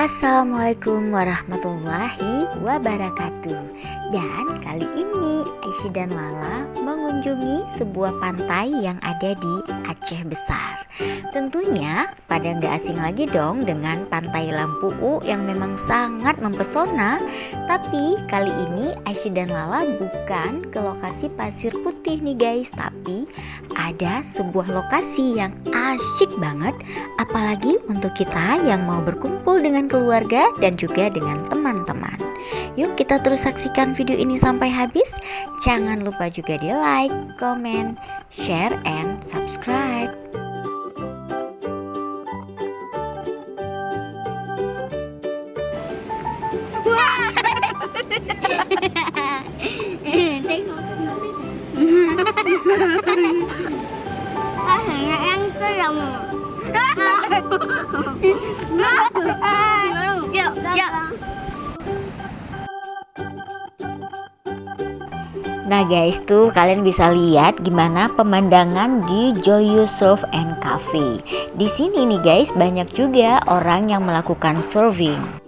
Assalamualaikum warahmatullahi wabarakatuh. Dan kali ini Aisyah dan Lala mengunjungi sebuah pantai yang ada di Aceh Besar. Tentunya pada nggak asing lagi dong dengan pantai Lampu yang memang sangat mempesona. Tapi kali ini Aisyah dan Lala bukan ke lokasi pasir putih nih guys, tapi ada sebuah lokasi yang asyik banget, apalagi untuk kita yang mau berkumpul dengan keluarga dan juga dengan teman-teman. Yuk kita terus saksikan video ini sampai habis. Jangan lupa juga di like, comment, share, and subscribe. Nah guys, tuh kalian bisa lihat gimana pemandangan di Joyous Surf and Cafe. Di sini nih guys, banyak juga orang yang melakukan surfing.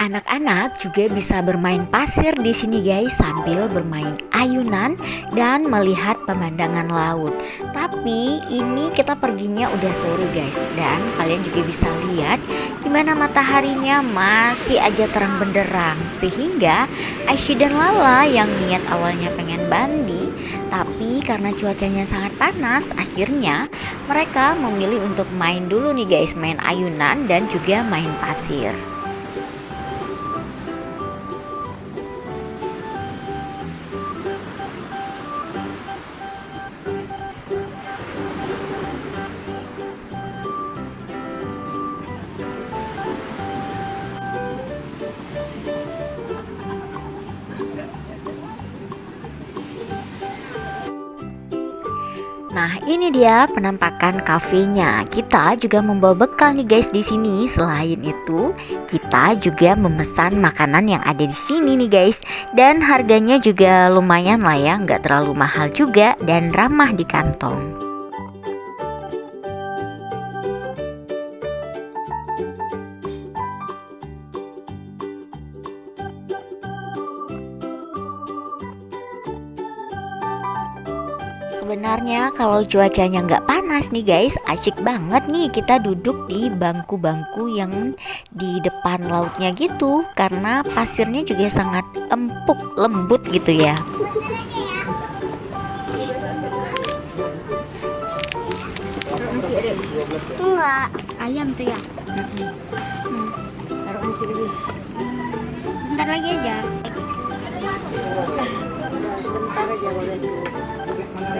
Anak-anak juga bisa bermain pasir di sini guys, sambil bermain ayunan dan melihat pemandangan laut. Tapi ini kita perginya udah sore guys, dan kalian juga bisa lihat gimana mataharinya masih aja terang benderang, sehingga Aisyah dan Lala yang niat awalnya pengen mandi, tapi karena cuacanya sangat panas, akhirnya mereka memilih untuk main dulu nih guys, main ayunan dan juga main pasir. Nah, ini dia penampakan kafenya. Kita juga membawa bekal nih guys di sini. Selain itu, kita juga memesan makanan yang ada di sini nih guys. Dan harganya juga lumayan lah ya, nggak terlalu mahal juga dan ramah di kantong. Sebenarnya kalau cuacanya nggak panas nih guys, asyik banget nih kita duduk di bangku-bangku yang di depan lautnya gitu, karena pasirnya juga sangat empuk, lembut gitu ya. Enggak, ayam tuh ya. Taruh nasi dulu. Bentar lagi aja. Sebentar aja boleh.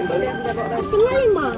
Tinggal 5.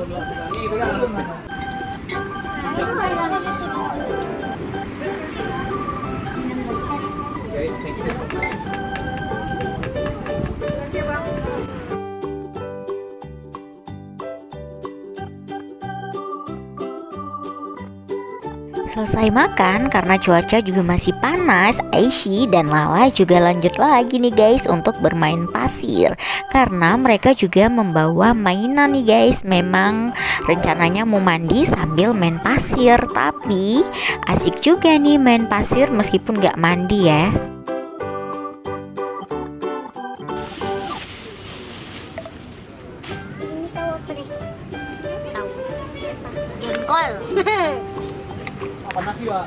Selesai makan, karena cuaca juga masih panas, Aisyah dan Lala juga lanjut lagi nih guys untuk bermain pasir. Karena mereka juga membawa mainan nih guys. Memang rencananya mau mandi sambil main pasir, tapi asik juga nih main pasir meskipun gak mandi ya. Ini tahu apa nih? Tahu. Jengkol. Panas ya.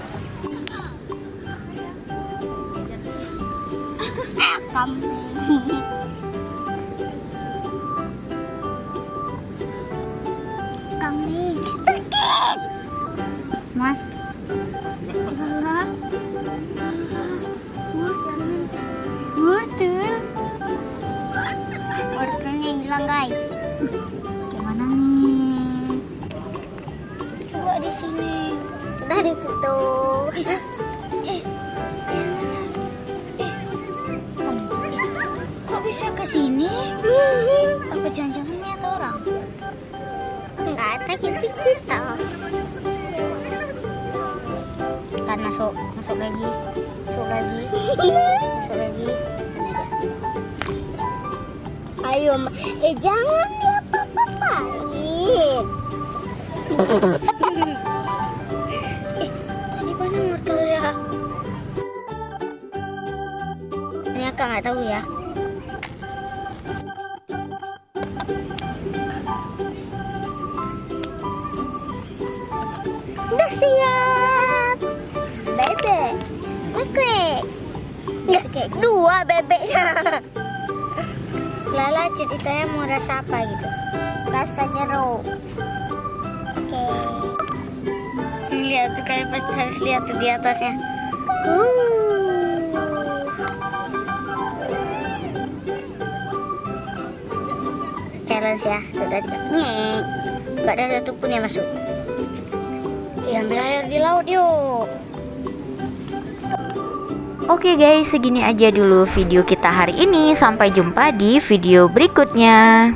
Kambing. Mas. Enggak. Wortel. Wortelnya hilang guys. Coba di sini. Udah ditutup. Kok bisa ke sini? Apa jangan-jangan lihat orang? Enggak ada kita. Kan masuk lagi. Masuk lagi. Ayo, jangan diapa-apain. Tadi mana wortelnya? Ini Kak nggak tahu ya. Udah siap. Bebek. Oke. Nggak kayak dua bebeknya. Lala ceritanya mau rasa apa gitu? Rasa jeruk. Oke. Lihat tuh, kalian pasti harus lihat tuh di atasnya. Challenge ya, sudah tiga. Nggak ada satupun yang masuk. Ambil air di laut yuk. Oke guys, segini aja dulu video kita hari ini. Sampai jumpa di video berikutnya.